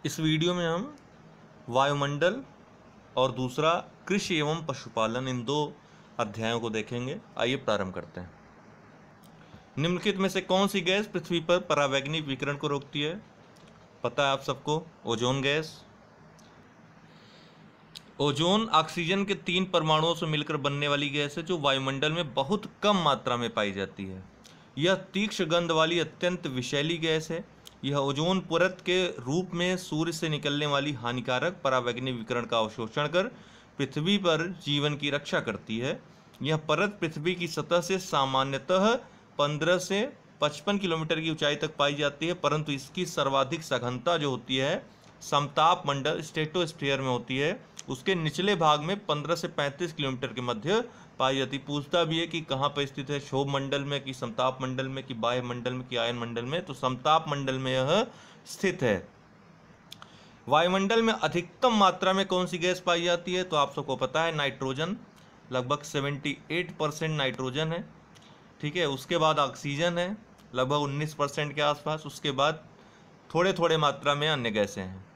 इस वीडियो में हम वायुमंडल और दूसरा कृषि एवं पशुपालन, इन दो अध्यायों को देखेंगे। आइए प्रारंभ करते हैं। निम्नलिखित में से कौन सी गैस पृथ्वी पर परावैंगनिक विकिरण को रोकती है? पता है आप सबको, ओजोन गैस। ओजोन ऑक्सीजन के 3 परमाणुओं से मिलकर बनने वाली गैस है जो वायुमंडल में बहुत कम मात्रा में पाई जाती है। यह तीक्ष्ण गंध वाली अत्यंत विषैली गैस है। यह ओजोन परत के रूप में सूर्य से निकलने वाली हानिकारक परावैंगनिक विकिरण का अवशोषण कर पृथ्वी पर जीवन की रक्षा करती है। यह परत पृथ्वी की सतह से सामान्यतः 15 से 55 किलोमीटर की ऊंचाई तक पाई जाती है, परंतु इसकी सर्वाधिक सघनता जो होती है समताप मंडल स्ट्रेटोस्फीयर में होती है। उसके निचले भाग में 15 से 35 किलोमीटर के मध्य पाई जाती। पूछता भी है कि कहाँ पर स्थित है, क्षोभ मंडल में कि समताप मंडल में कि बाह्य मंडल में कि आयन मंडल में? तो समताप मंडल में यह स्थित है। वायुमंडल में अधिकतम मात्रा में कौन सी गैस पाई जाती है? तो आप सबको पता है, नाइट्रोजन। लगभग 78% नाइट्रोजन है। ठीक है, उसके बाद ऑक्सीजन है लगभग 19% के आसपास। उसके बाद थोड़े थोड़े मात्रा में अन्य गैसें हैं।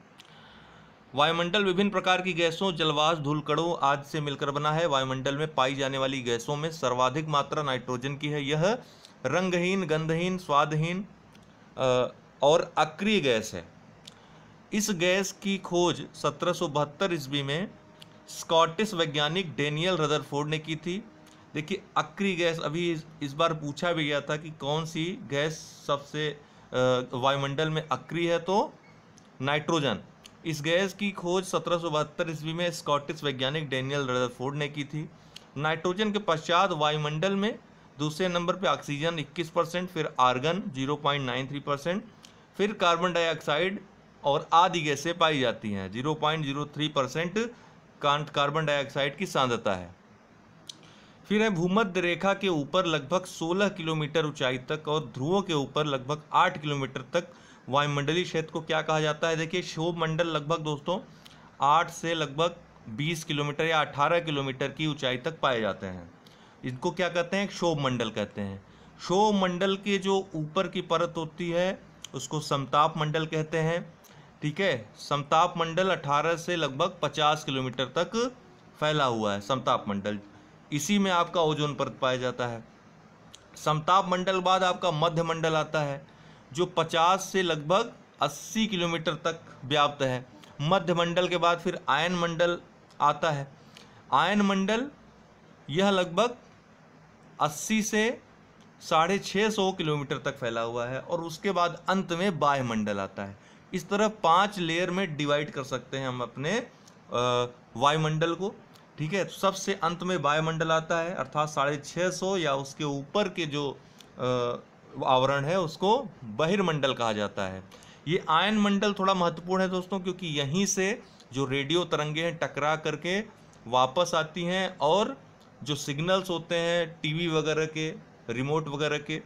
वायुमंडल विभिन्न प्रकार की गैसों, जलवाष्प, धूलकणों आदि से मिलकर बना है। वायुमंडल में पाई जाने वाली गैसों में सर्वाधिक मात्रा नाइट्रोजन की है। यह रंगहीन, गंधहीन, स्वादहीन और अक्रिय गैस है। इस गैस की खोज 1772 ईस्वी में स्कॉटिश वैज्ञानिक डेनियल रदरफोर्ड ने की थी। देखिए, अक्रिय गैस, अभी इस बार पूछा भी गया था कि कौन सी गैस सबसे वायुमंडल में अक्रिय है, तो नाइट्रोजन। इस गैस की खोज 1772 ईस्वी में स्कॉटिश वैज्ञानिक डेनियल रदरफोर्ड ने की थी। नाइट्रोजन के पश्चात वायुमंडल में दूसरे नंबर पर ऑक्सीजन 21%, फिर आर्गन 0.93%, फिर कार्बन डाइऑक्साइड और आदि गैसें पाई जाती हैं। 0.03% कार्बन डाइऑक्साइड की सांद्रता है। फिर है भूमध्य रेखा के ऊपर लगभग 16 किलोमीटर ऊंचाई तक और ध्रुवों के ऊपर लगभग 8 किलोमीटर तक वायुमंडलीय क्षेत्र को क्या कहा जाता है? देखिए, क्षोभ मंडल लगभग दोस्तों 8 से लगभग 20 किलोमीटर या 18 किलोमीटर की ऊंचाई तक पाए जाते हैं। इनको क्या कहते हैं? क्षोभ मंडल कहते हैं। क्षोभ मंडल के जो ऊपर की परत होती है उसको समताप मंडल कहते हैं। ठीक है, समताप मंडल 18 से लगभग 50 किलोमीटर तक फैला हुआ है समताप मंडल। इसी में आपका ओजोन परत पाया जाता है। समताप मंडल बाद आपका मध्य मंडल आता है जो 50 से लगभग 80 किलोमीटर तक व्याप्त है। मध्य मंडल के बाद फिर आयन मंडल आता है। आयन मंडल यह लगभग 80 से 650 किलोमीटर तक फैला हुआ है। और उसके बाद अंत में बाह्य मंडल आता है। इस तरह 5 लेयर में डिवाइड कर सकते हैं हम अपने वायुमंडल को। ठीक है, तो सबसे अंत में वायुमंडल आता है, अर्थात 650 या उसके ऊपर के जो आवरण है उसको बहिर्मंडल कहा जाता है। ये आयन मंडल थोड़ा महत्वपूर्ण है दोस्तों, क्योंकि यहीं से जो रेडियो तरंगे हैं टकरा करके वापस आती हैं और जो सिग्नल्स होते हैं टीवी वगैरह के, रिमोट वगैरह के,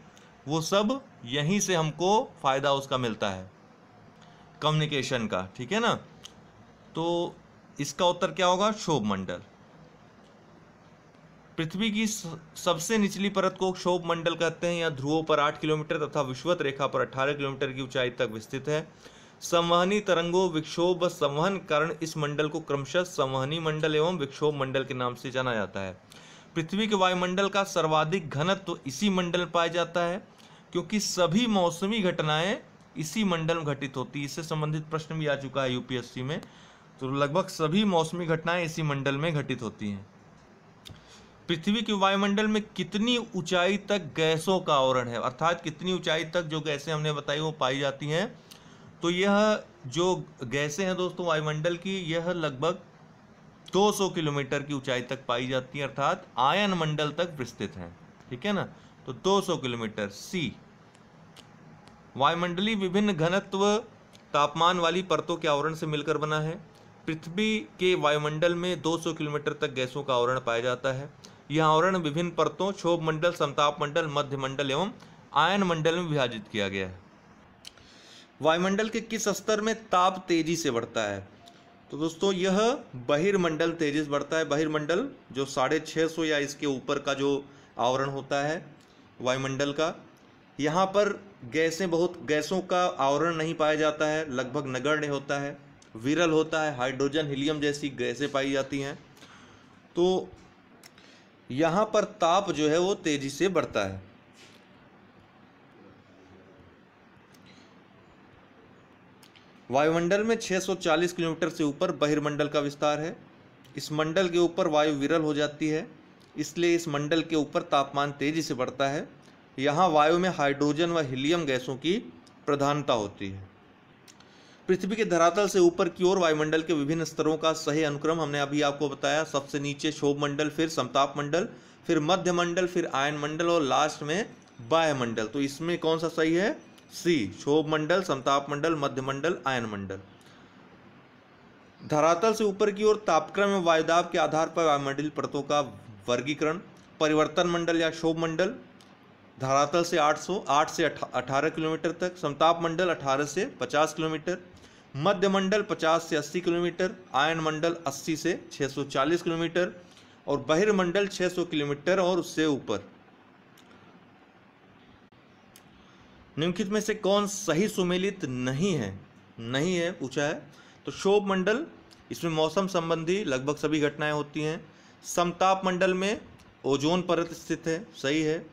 वो सब यहीं से हमको फ़ायदा उसका मिलता है, कम्युनिकेशन का। ठीक है ना, तो इसका उत्तर क्या होगा? क्षोभ मंडल। पृथ्वी की सबसे निचली परत को क्षोभ मंडल कहते हैं। यह ध्रुवों पर 8 किलोमीटर तथा विषुवत रेखा पर 18 किलोमीटर की ऊंचाई तक विस्तृत है। संवहनी तरंगों, विक्षोभ व संवहन कारण इस मंडल को क्रमशः संवहनी मंडल एवं विक्षोभ मंडल के नाम से जाना जाता है। पृथ्वी के वायुमंडल का सर्वाधिक घनत्व तो इसी मंडल में पाया जाता है, क्योंकि सभी मौसमी घटनाएं इसी मंडल में घटित होती है। इससे संबंधित प्रश्न भी आ चुका है यूपीएससी में। तो लगभग सभी मौसमी घटनाएं इसी मंडल में घटित होती हैं। पृथ्वी के वायुमंडल में कितनी ऊंचाई तक गैसों का आवरण है, अर्थात कितनी ऊंचाई तक जो गैसें हमने बताई वो पाई जाती हैं? तो यह जो गैसें हैं दोस्तों वायुमंडल की, यह लगभग 200 किलोमीटर की ऊंचाई तक पाई जाती है, अर्थात आयन मंडल तक विस्तृत हैं। ठीक है ना, तो 200 किलोमीटर। सी, वायुमंडलीय विभिन्न घनत्व तापमान वाली परतों के आवरण से मिलकर बना है। पृथ्वी के वायुमंडल में 200 किलोमीटर तक गैसों का आवरण पाया जाता है। यह आवरण विभिन्न परतों क्षोभ मंडल, समताप मंडल, मध्य मंडल एवं आयन मंडल में विभाजित किया गया है। वायुमंडल के किस स्तर में ताप तेजी से बढ़ता है? तो दोस्तों यह बहिर्मंडल तेजी से बढ़ता है। बहिर्मंडल जो 650 या इसके ऊपर का जो आवरण होता है वायुमंडल का, यहाँ पर गैसों का आवरण नहीं पाया जाता है, लगभग नगण्य होता है, विरल होता है, हाइड्रोजन हीलियम जैसी गैसें पाई जाती हैं। तो यहाँ पर ताप जो है वो तेजी से बढ़ता है। वायुमंडल में 640 किलोमीटर से ऊपर बहिर्मंडल का विस्तार है। इस मंडल के ऊपर वायु विरल हो जाती है, इसलिए इस मंडल के ऊपर तापमान तेजी से बढ़ता है। यहाँ वायु में हाइड्रोजन व हीलियम गैसों की प्रधानता होती है। पृथ्वी के धरातल से ऊपर की ओर वायुमंडल के विभिन्न स्तरों का सही अनुक्रम हमने अभी आपको बताया। सबसे नीचे क्षोभ मंडल, फिर समताप मंडल, फिर मध्य मंडल, फिर आयन मंडल और लास्ट में बाह्य मंडल। तो इसमें कौन सा सही है? सी, क्षोभ मंडल, समताप मंडल, मध्य मंडल, आयन मंडल। धरातल से ऊपर की ओर तापक्रम एवं वायुदाब के आधार पर वायुमंडलीय परतों का वर्गीकरण। परिवर्तन मंडल या क्षोभ मंडल धरातल से 8 से 18 किलोमीटर तक, समताप मंडल 18 से 50 किलोमीटर, मध्य मंडल 50 से 80 किलोमीटर, आयन मंडल 80 से 640 किलोमीटर और बहिर्मंडल 600 किलोमीटर और उससे ऊपर। निम्नलिखित में से कौन सही सुमेलित नहीं है पूछा है। तो क्षोभ मंडल, इसमें मौसम संबंधी लगभग सभी घटनाएं होती हैं। समताप मंडल में ओजोन परत स्थित है, सही है।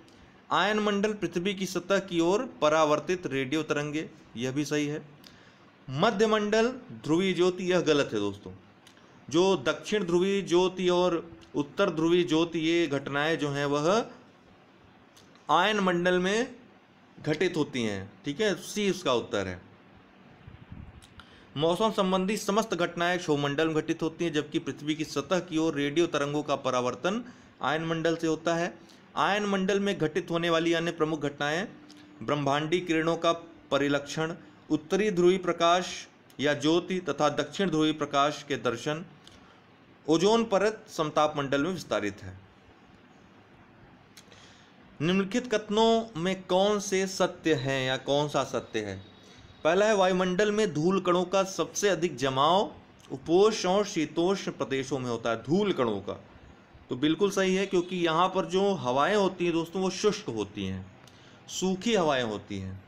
आयन मंडल पृथ्वी की सतह की ओर परावर्तित रेडियो तरंगे, यह भी सही है। मध्य मंडल ध्रुवीय ज्योति, यह गलत है दोस्तों। जो दक्षिण ध्रुवीय ज्योति और उत्तर ध्रुवीय ज्योति, ये घटनाएं जो हैं वह आयन मंडल में घटित होती हैं, ठीक है, सी उसका उत्तर है। मौसम संबंधी समस्त घटनाएं क्षोभमंडल में घटित होती हैं, जबकि पृथ्वी की सतह की ओर रेडियो तरंगों का परावर्तन आयन मंडल से होता है। आयन मंडल में घटित होने वाली अन्य प्रमुख घटनाएं ब्रह्मांडीय किरणों का परिलक्षण, उत्तरी ध्रुवीय प्रकाश या ज्योति तथा दक्षिण ध्रुवीय प्रकाश के दर्शन। ओजोन परत समताप मंडल में विस्तारित है। निम्नलिखित कथनों में कौन से सत्य हैं या कौन सा सत्य है? पहला है, वायुमंडल में धूल कणों का सबसे अधिक जमाव उपोष्ण और शीतोष्ण प्रदेशों में होता है। धूल कणों का तो बिल्कुल सही है, क्योंकि यहाँ पर जो हवाएं होती हैं दोस्तों वो शुष्क होती हैं, सूखी हवाएं होती हैं,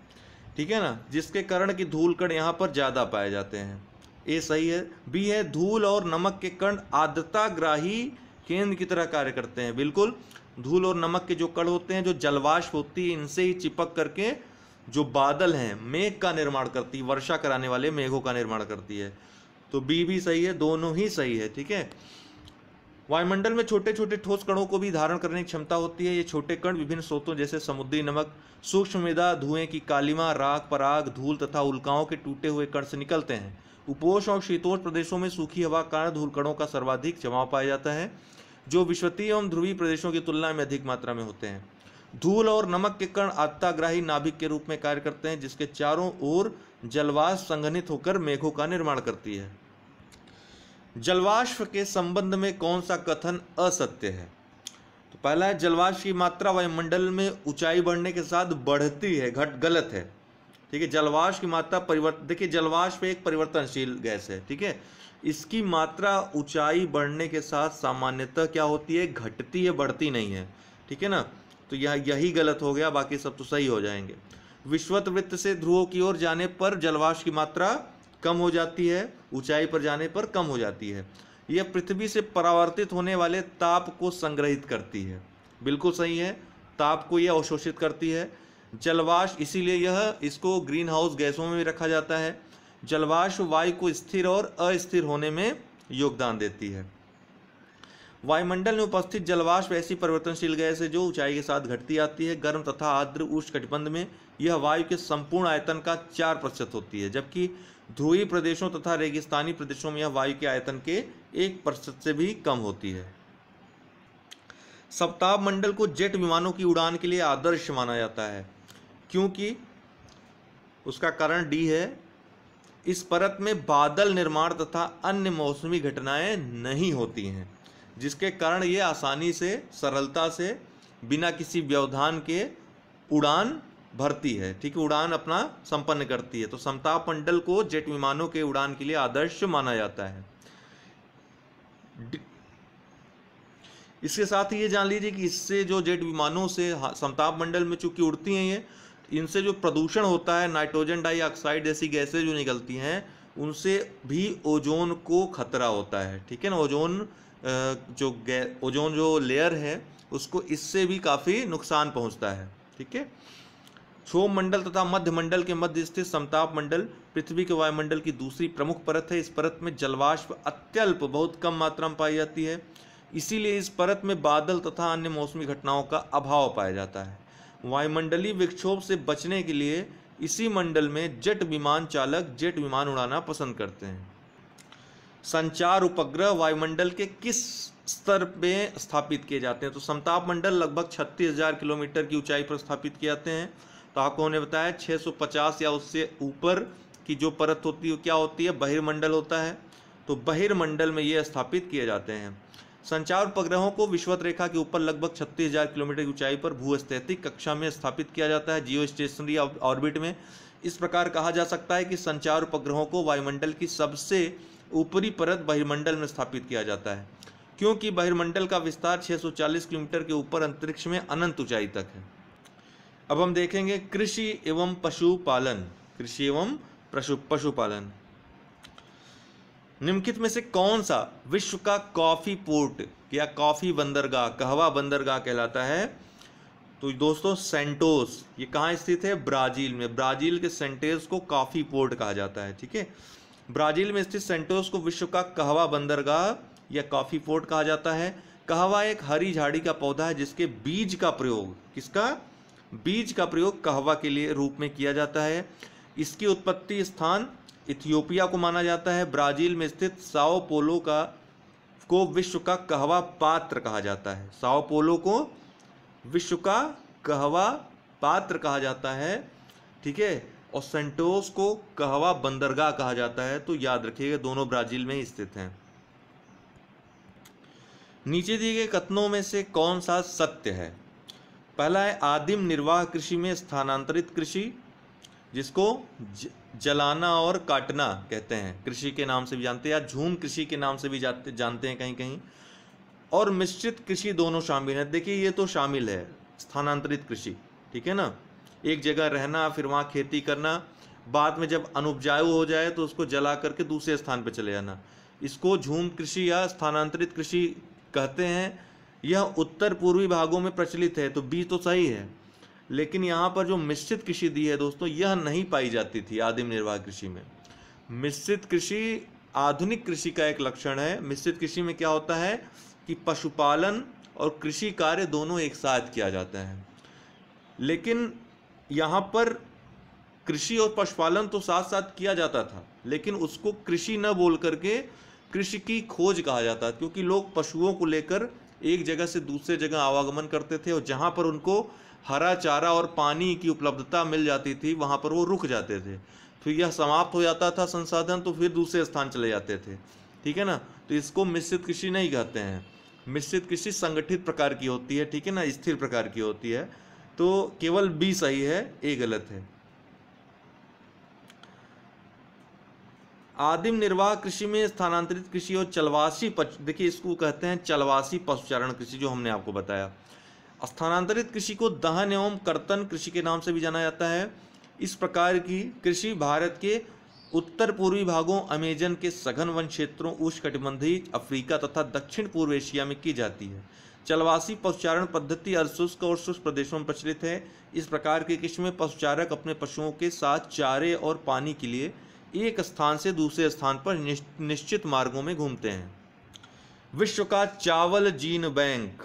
ठीक है ना, जिसके कारण कि धूल कण यहाँ पर ज़्यादा पाए जाते हैं। ए सही है। बी है, धूल और नमक के कण आर्द्रताग्राही केंद्र की तरह कार्य करते हैं। बिल्कुल, धूल और नमक के जो कण होते हैं, जो जलवाष्प होती है, इनसे ही चिपक करके जो बादल हैं मेघ का निर्माण करती है, वर्षा कराने वाले मेघों का निर्माण करती है। तो बी भी सही है, दोनों ही सही है, ठीक है। वायुमंडल में छोटे छोटे ठोस कणों को भी धारण करने की क्षमता होती है। ये छोटे कण विभिन्न स्रोतों जैसे समुद्री नमक, सूक्ष्म मृदा, धुएं की कालिमा, राख, पराग, धूल तथा उल्काओं के टूटे हुए कण से निकलते हैं। उपोष्ण और शीतोष्ण प्रदेशों में सूखी हवा के कारण धूल कणों का सर्वाधिक जमाव पाया जाता है, जो विषुवतीय एवं ध्रुवीय प्रदेशों की तुलना में अधिक मात्रा में होते हैं। धूल और नमक के कण आर्द्रताग्राही नाभिक के रूप में कार्य करते हैं, जिसके चारों ओर जलवाष्प संघनित होकर मेघों का निर्माण करती है। जलवाष्प के संबंध में कौन सा कथन असत्य है? तो पहला है, जलवाष्प की मात्रा वायुमंडल में ऊंचाई बढ़ने के साथ बढ़ती है, गलत है, ठीक है। जलवाष्प की मात्रा देखिए, जलवाष्प एक परिवर्तनशील गैस है, ठीक है। इसकी मात्रा ऊंचाई बढ़ने के साथ सामान्यतः क्या होती है? घटती है, बढ़ती नहीं है, ठीक है ना। तो यही गलत हो गया, बाकी सब तो सही हो जाएंगे। विषुवत वृत्त से ध्रुवों की ओर जाने पर जलवाष्प की मात्रा कम हो जाती है, ऊंचाई पर जाने पर कम हो जाती है। यह पृथ्वी से परावर्तित होने वाले ताप को संग्रहित करती है। बिल्कुल सही है, ताप को यह अवशोषित करती है। जलवाष्प, इसीलिए इसको ग्रीन हाउस गैसों में भी रखा जाता है। जलवाष्प वायु को स्थिर और अस्थिर होने में योगदान देती है। वायुमंडल में उपस्थित जलवाष्प ऐसी परिवर्तनशील गैस है जो ऊंचाई के साथ घटती आती है। गर्म तथा आर्द्र उष्णकटिबंध में यह वायु के संपूर्ण आयतन का 4% होती है, जबकि ध्रुवीय प्रदेशों तथा रेगिस्तानी प्रदेशों में यह वायु के आयतन के 1% से भी कम होती है। सप्ताह मंडल को जेट विमानों की उड़ान के लिए आदर्श माना जाता है, क्योंकि उसका कारण डी है, इस परत में बादल निर्माण तथा अन्य मौसमी घटनाएं नहीं होती हैं, जिसके कारण ये आसानी से, सरलता से, बिना किसी व्यवधान के उड़ान भरती है, ठीक है, उड़ान अपना संपन्न करती है। तो समताप मंडल को जेट विमानों के उड़ान के लिए आदर्श माना जाता है। इसके साथ ही ये जान लीजिए कि इससे जो जेट विमानों से समताप मंडल में चूंकि उड़ती हैं ये, इनसे जो प्रदूषण होता है, नाइट्रोजन डाइऑक्साइड जैसी गैसें जो निकलती हैं, उनसे भी ओजोन को खतरा होता है। ठीक है ना, ओजोन जो लेयर है उसको इससे भी काफ़ी नुकसान पहुंचता है। ठीक है, क्षोभ मंडल तथा मध्य मंडल के मध्य स्थित समताप मंडल पृथ्वी के वायुमंडल की दूसरी प्रमुख परत है। इस परत में जलवाष्प अत्यल्प बहुत कम मात्रा में पाई जाती है, इसीलिए इस परत में बादल तथा अन्य मौसमी घटनाओं का अभाव पाया जाता है। वायुमंडलीय विक्षोभ से बचने के लिए इसी मंडल में जेट विमान चालक जेट विमान उड़ाना पसंद करते हैं। संचार उपग्रह वायुमंडल के किस स्तर पे स्थापित किए जाते हैं? तो समताप मंडल लगभग 36,000 किलोमीटर की ऊंचाई पर स्थापित किए जाते हैं। तो आपको हमने बताया 650 या उससे ऊपर की जो परत होती है क्या होती है? बहिर्मंडल होता है। तो बहिर्मंडल में ये स्थापित किए जाते हैं। संचार उपग्रहों को विषुवत रेखा के ऊपर लगभग 36,000 किलोमीटर की ऊंचाई पर भूस्थैतिक कक्षा में स्थापित किया जाता है, जियो स्टेशनरी ऑर्बिट में। इस प्रकार कहा जा सकता है कि संचार उपग्रहों को वायुमंडल की सबसे ऊपरी परत बहिर्मंडल में स्थापित किया जाता है, क्योंकि बहिर्मंडल का विस्तार 640 किलोमीटर के ऊपर अंतरिक्ष में अनंत ऊंचाई तक है। अब हम देखेंगे कृषि एवं पशुपालन। कृषि एवं पशुपालन, निम्नलिखित में से कौन सा विश्व का कॉफी पोर्ट या कॉफी बंदरगाह, कहवा बंदरगाह कहलाता है? तो दोस्तों सेंटोस, ये कहाँ स्थित है? ब्राजील में। ब्राजील के सेंटोस को कॉफी पोर्ट कहा जाता है। ठीक है, ब्राजील में स्थित सेंटोस को विश्व का कहवा बंदरगाह या कॉफी पोर्ट कहा जाता है। कहवा एक हरी झाड़ी का पौधा है जिसके बीज का प्रयोग, किसका? बीज का प्रयोग कहवा के लिए रूप में किया जाता है। इसकी उत्पत्ति स्थान इथियोपिया को माना जाता है। ब्राजील में स्थित साओ पोलो को विश्व का कहवा पात्र कहा जाता है। साओ पोलो को विश्व का कहवा पात्र कहा जाता है। ठीक है, और सेंटोस को कहवा बंदरगाह कहा जाता है। तो याद रखिएगा दोनों ब्राजील में ही स्थित हैं। नीचे दिए गए कथनों में से कौन सा सत्य है? पहला है आदिम निर्वाह कृषि में स्थानांतरित कृषि, जिसको जलाना और काटना कहते हैं, कृषि के नाम से भी जानते हैं, या झूम कृषि के नाम से भी जानते हैं कहीं कहीं, और मिश्रित कृषि दोनों शामिल है। देखिए ये तो शामिल है स्थानांतरित कृषि। ठीक है ना, एक जगह रहना फिर वहाँ खेती करना, बाद में जब अनुपजाऊ हो जाए तो उसको जला करके दूसरे स्थान पर चले जाना, इसको झूम कृषि या स्थानांतरित कृषि कहते हैं। यह उत्तर पूर्वी भागों में प्रचलित है। तो बी तो सही है, लेकिन यहाँ पर जो मिश्रित कृषि दी है दोस्तों, यह नहीं पाई जाती थी आदिम निर्वाह कृषि में। मिश्रित कृषि आधुनिक कृषि का एक लक्षण है। मिश्रित कृषि में क्या होता है कि पशुपालन और कृषि कार्य दोनों एक साथ किया जाता है, लेकिन यहाँ पर कृषि और पशुपालन तो साथ साथ किया जाता था, लेकिन उसको कृषि न बोल करके कृषि की खोज कहा जाता, क्योंकि लोग पशुओं को लेकर एक जगह से दूसरे जगह आवागमन करते थे, और जहाँ पर उनको हरा चारा और पानी की उपलब्धता मिल जाती थी वहाँ पर वो रुक जाते थे। फिर यह समाप्त हो जाता था संसाधन, तो फिर दूसरे स्थान चले जाते थे। ठीक है ना, तो इसको मिश्रित कृषि नहीं कहते हैं। मिश्रित कृषि संगठित प्रकार की होती है। ठीक है ना, स्थिर प्रकार की होती है। तो केवल बी सही है, ए गलत है। आदिम निर्वाह कृषि में स्थानांतरित कृषि और चलवासी देखिए इसको कहते हैं चलवासी पशुचारण कृषि, जो हमने आपको बताया। स्थानांतरित कृषि को दहन एवं कर्तन कृषि के नाम से भी जाना जाता है। इस प्रकार की कृषि भारत के उत्तर पूर्वी भागों, अमेजन के सघन वन क्षेत्रों, उष्णकटिबंधीय अफ्रीका तथा दक्षिण पूर्व एशिया में की जाती है। चलवासी पशुचारण पद्धति अर्धशुष्क और शुष्क प्रदेशों में प्रचलित है। इस प्रकार की कृषि में पशुचारक अपने पशुओं के साथ चारे और पानी के लिए एक स्थान से दूसरे स्थान पर निश्चित मार्गों में घूमते हैं। विश्व का चावल जीन बैंक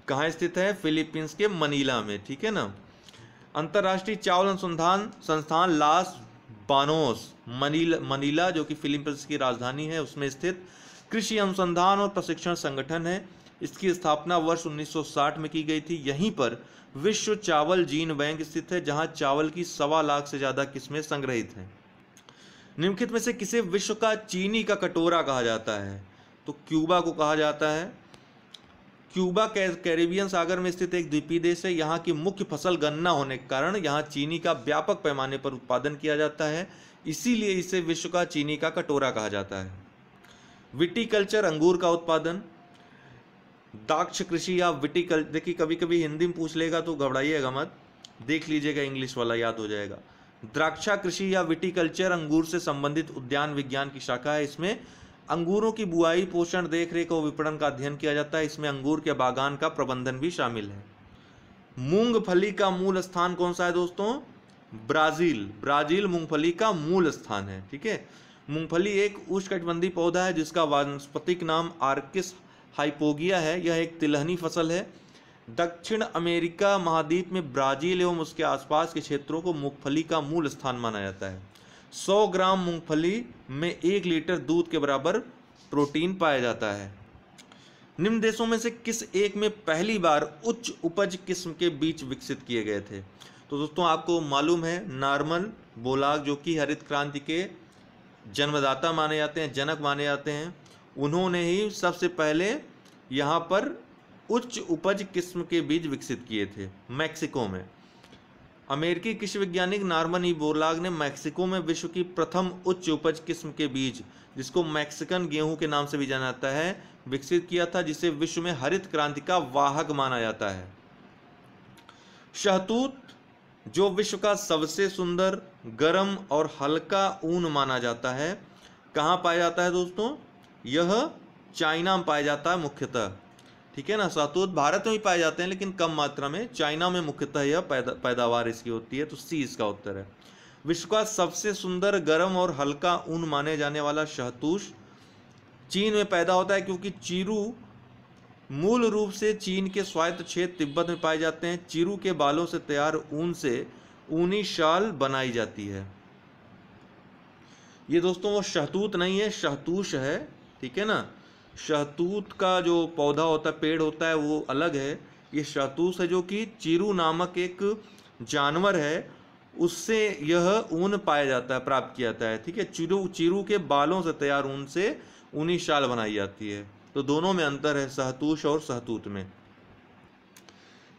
कहाँ स्थित है? फिलीपींस के मनीला में। ठीक है ना। अंतर्राष्ट्रीय चावल अनुसंधान संस्थान लास बानोस मनीला जो कि फिलीपींस की राजधानी है उसमें स्थित कृषि अनुसंधान और प्रशिक्षण संगठन है। इसकी स्थापना वर्ष 1960 में की गई थी। यहीं पर विश्व चावल जीन बैंक स्थित है, जहां चावल की 1.25 लाख से ज़्यादा किस्में संग्रहित हैं। निम्नलिखित में से किसे विश्व का चीनी का कटोरा कहा जाता है? तो क्यूबा को कहा जाता है। क्यूबा कैरिबियन सागर में स्थित एक द्वीपीय देश है। यहाँ की मुख्य फसल गन्ना होने के कारण यहाँ चीनी का व्यापक पैमाने पर उत्पादन किया जाता है, इसीलिए इसे विश्व का चीनी का कटोरा कहा जाता है। विटीकल्चर अंगूर का उत्पादन, द्राक्ष कृषि या विटीकल्चर, देखिए कभी कभी हिंदी में पूछ लेगा तो घबराइएगा मत। देख लीजिएगा, इंग्लिश वाला याद हो जाएगा। द्राक्षा कृषि या विटिकल्चर अंगूर से संबंधित उद्यान विज्ञान की शाखा है। इसमें अंगूरों की बुआई, पोषण, देखरेख और विपणन का अध्ययन किया जाता है। इसमें अंगूर के बागान का प्रबंधन भी शामिल है। मूंगफली का मूल स्थान कौन सा है दोस्तों? ब्राजील। ब्राजील मूंगफली का मूल स्थान है। ठीक है, मूंगफली एक उष्णकटिबंधीय पौधा है जिसका वानस्पतिक नाम आर्किस हाइपोगिया है। यह एक तिलहनी फसल है। दक्षिण अमेरिका महाद्वीप में ब्राजील एवं उसके आसपास के क्षेत्रों को मूंगफली का मूल स्थान माना जाता है। 100 ग्राम मूंगफली में 1 लीटर दूध के बराबर प्रोटीन पाया जाता है। निम्न देशों में से किस एक में पहली बार उच्च उपज किस्म के बीज विकसित किए गए थे? तो दोस्तों आपको मालूम है, नॉर्मन बोलाग जो कि हरित क्रांति के जन्मदाता माने जाते हैं, जनक माने जाते हैं, उन्होंने ही सबसे पहले यहाँ पर उच्च उपज किस्म के बीज विकसित किए थे मैक्सिको में। अमेरिकी कृषि वैज्ञानिक नॉर्मन ई बोलाग ने मैक्सिको में विश्व की प्रथम उच्च उपज किस्म के बीज, जिसको मैक्सिकन गेहूं के नाम से भी जाना जाता है, विकसित किया था, जिसे विश्व में हरित क्रांति का वाहक माना जाता है। शहतूत जो विश्व का सबसे सुंदर, गर्म और हल्का ऊन माना जाता है, कहाँ पाया जाता है दोस्तों? यह चाइना में पाया जाता है मुख्यतः। ठीक है ना, शहतूत भारत में भी पाए जाते हैं लेकिन कम मात्रा में। चाइना में मुख्यतः यह पैदावार इसकी होती है, तो सी इसका उत्तर है। विश्व का सबसे सुंदर, गर्म और हल्का ऊन माने जाने वाला शहतूश चीन में पैदा होता है, क्योंकि चीरू मूल रूप से चीन के स्वायत्त क्षेत्र तिब्बत में पाए जाते हैं। चीरू के बालों से तैयार ऊन से ऊनी शाल बनाई जाती है। ये दोस्तों वो शहतूत नहीं है, शहतूश है। ठीक है ना, शहतूत का जो पौधा होता है, पेड़ होता है, वो अलग है। ये शहतूश है जो कि चीरू नामक एक जानवर है, उससे यह ऊन पाया जाता है, प्राप्त किया जाता है। ठीक है, चीरू के बालों से तैयार ऊन से ऊनी शाल बनाई जाती है। तो दोनों में अंतर है, शहतूश और शहतूत में।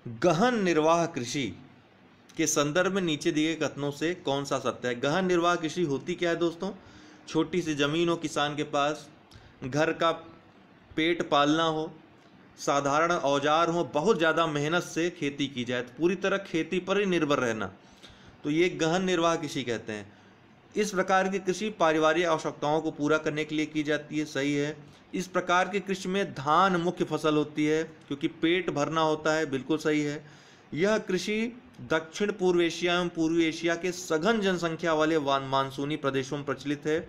गहन निर्वाह कृषि के संदर्भ में नीचे दिए गए कथनों से कौन सा सत्य है? गहन निर्वाह कृषि होती क्या है दोस्तों? छोटी सी जमीन हो किसान के पास, घर का पेट पालना हो, साधारण औजार हो, बहुत ज़्यादा मेहनत से खेती की जाए, तो पूरी तरह खेती पर ही निर्भर रहना, तो ये गहन निर्वाह कृषि कहते हैं। इस प्रकार की कृषि पारिवारिक आवश्यकताओं को पूरा करने के लिए की जाती है, सही है। इस प्रकार की कृषि में धान मुख्य फसल होती है क्योंकि पेट भरना होता है, बिल्कुल सही है। यह कृषि दक्षिण पूर्व एशिया एवं पूर्वी एशिया के सघन जनसंख्या वाले मानसूनी प्रदेशों में प्रचलित है,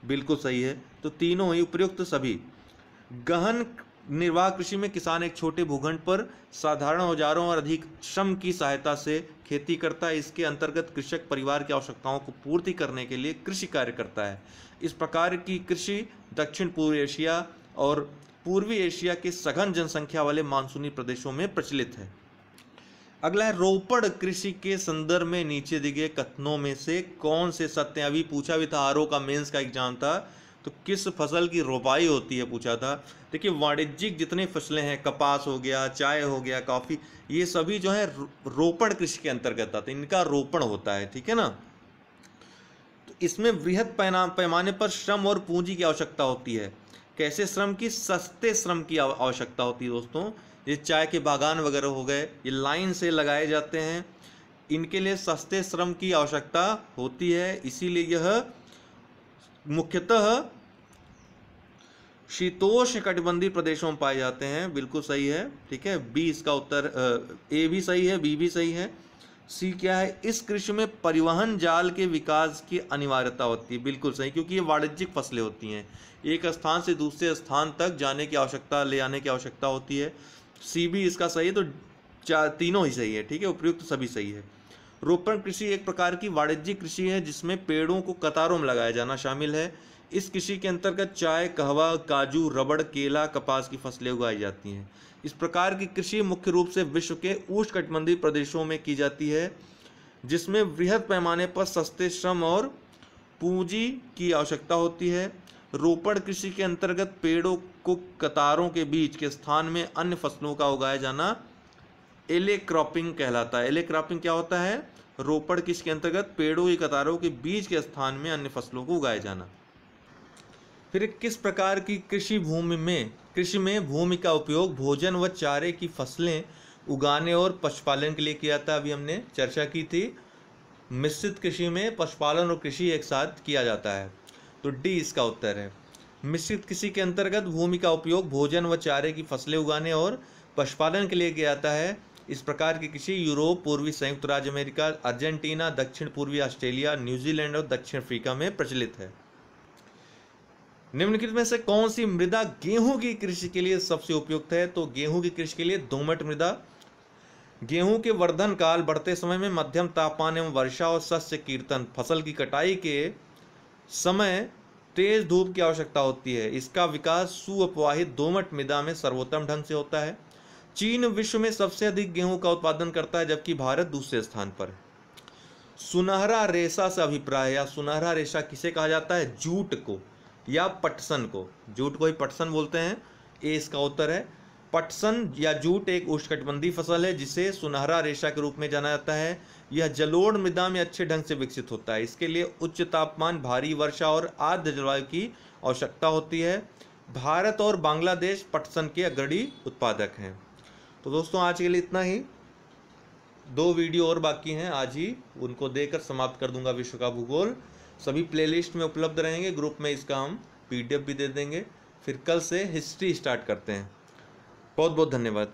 बिल्कुल सही है। तो तीनों ही उपयुक्त सभी। गहन निर्वाह कृषि में किसान एक छोटे भूखंड पर साधारण औजारों और अधिक श्रम की सहायता से खेती करता है। इसके अंतर्गत कृषक परिवार की आवश्यकताओं को पूर्ति करने के लिए कृषि कार्य करता है। इस प्रकार की कृषि दक्षिण पूर्व एशिया और पूर्वी एशिया के सघन जनसंख्या वाले मानसूनी प्रदेशों में प्रचलित है। अगला है रोपण कृषि के संदर्भ में नीचे दिए गए कथनों में से कौन से सत्य हैं? अभी पूछा भी था, आरओ का मेंस का एग्जाम था, तो किस फसल की रोपाई होती है पूछा था। देखिए वाणिज्यिक जितनी फसलें हैं, कपास हो गया, चाय हो गया, कॉफ़ी, ये सभी जो है रोपण कृषि के अंतर्गत आते हैं, इनका रोपण होता है। ठीक है ना, तो इसमें वृहद पैमाने पर श्रम और पूंजी की आवश्यकता होती है। कैसे श्रम की? सस्ते श्रम की आवश्यकता होती है दोस्तों। ये चाय के बागान वगैरह हो गए, ये लाइन से लगाए जाते हैं, इनके लिए सस्ते श्रम की आवश्यकता होती है। इसीलिए यह मुख्यतः शीतोष्ण कटिबंधीय प्रदेशों में पाए जाते हैं, बिल्कुल सही है। ठीक है, बी इसका उत्तर, ए भी सही है, बी भी सही है। सी क्या है? इस कृषि में परिवहन जाल के विकास की अनिवार्यता होती है, बिल्कुल सही, क्योंकि ये वाणिज्यिक फसलें होती हैं, एक स्थान से दूसरे स्थान तक जाने की आवश्यकता, ले आने की आवश्यकता होती है। सी भी इसका सही है, तो तीनों ही सही है। ठीक है, उपयुक्त सभी सही है। रोपण कृषि एक प्रकार की वाणिज्यिक कृषि है जिसमें पेड़ों को कतारों में लगाया जाना शामिल है। इस कृषि के अंतर्गत चाय, कहवा, काजू, रबड़, केला, कपास की फसलें उगाई जाती हैं। इस प्रकार की कृषि मुख्य रूप से विश्व के उष्णकटिबंधीय प्रदेशों में की जाती है, जिसमें वृहद पैमाने पर सस्ते श्रम और पूंजी की आवश्यकता होती है। रोपण कृषि के अंतर्गत पेड़ों को कतारों के बीच के स्थान में अन्य फसलों का उगाया जाना एले क्रॉपिंग कहलाता है। एले क्रॉपिंग क्या होता है? रोपण कृषि के अंतर्गत पेड़ों की कतारों के बीच के स्थान में अन्य फसलों को उगाया जाना। फिर किस प्रकार की कृषि में भूमि का उपयोग भोजन व चारे की फसलें उगाने और पशुपालन के लिए किया जाता है। अभी हमने चर्चा की थी, मिश्रित कृषि में पशुपालन और कृषि एक साथ किया जाता है। तो डी इसका उत्तर है। मिश्रित कृषि के अंतर्गत भूमि का उपयोग भोजन व चारे की फसलें उगाने और पशुपालन के लिए किया जाता है। इस प्रकार की कृषि यूरोप, पूर्वी संयुक्त राज्य अमेरिका, अर्जेंटीना, दक्षिण पूर्वी ऑस्ट्रेलिया, न्यूजीलैंड और दक्षिण अफ्रीका में प्रचलित है। निम्नलिखित में से कौन सी मृदा गेहूं की कृषि के लिए सबसे उपयुक्त है? तो गेहूं की कृषि के लिए दोमट मृदा। गेहूं के वर्धन काल बढ़ते समय में मध्यम तापमान एवं वर्षा और शस्य कीर्तन फसल की कटाई के समय तेज धूप की आवश्यकता होती है। इसका विकास सुअपवाहित दोमट मृदा में सर्वोत्तम ढंग से होता है। चीन विश्व में सबसे अधिक गेहूं का उत्पादन करता है, जबकि भारत दूसरे स्थान पर है। सुनहरा रेशा से अभिप्राय या सुनहरा रेशा किसे कहा जाता है? जूट को या पटसन को। जूट को ही पटसन बोलते हैं, ये इसका उत्तर है। पटसन या जूट एक उष्णकटिबंधीय फसल है जिसे सुनहरा रेशा के रूप में जाना जाता है। यह जलोढ़ मृदा में अच्छे ढंग से विकसित होता है। इसके लिए उच्च तापमान, भारी वर्षा और आर्द्र जलवायु की आवश्यकता होती है। भारत और बांग्लादेश पटसन के अग्रणी उत्पादक हैं। तो दोस्तों आज के लिए इतना ही। 2 वीडियो और बाकी हैं, आज ही उनको देकर समाप्त कर दूंगा। विश्व का भूगोल सभी प्लेलिस्ट में उपलब्ध रहेंगे, ग्रुप में इसका हम PDF भी दे देंगे। फिर कल से हिस्ट्री स्टार्ट करते हैं। बहुत बहुत धन्यवाद।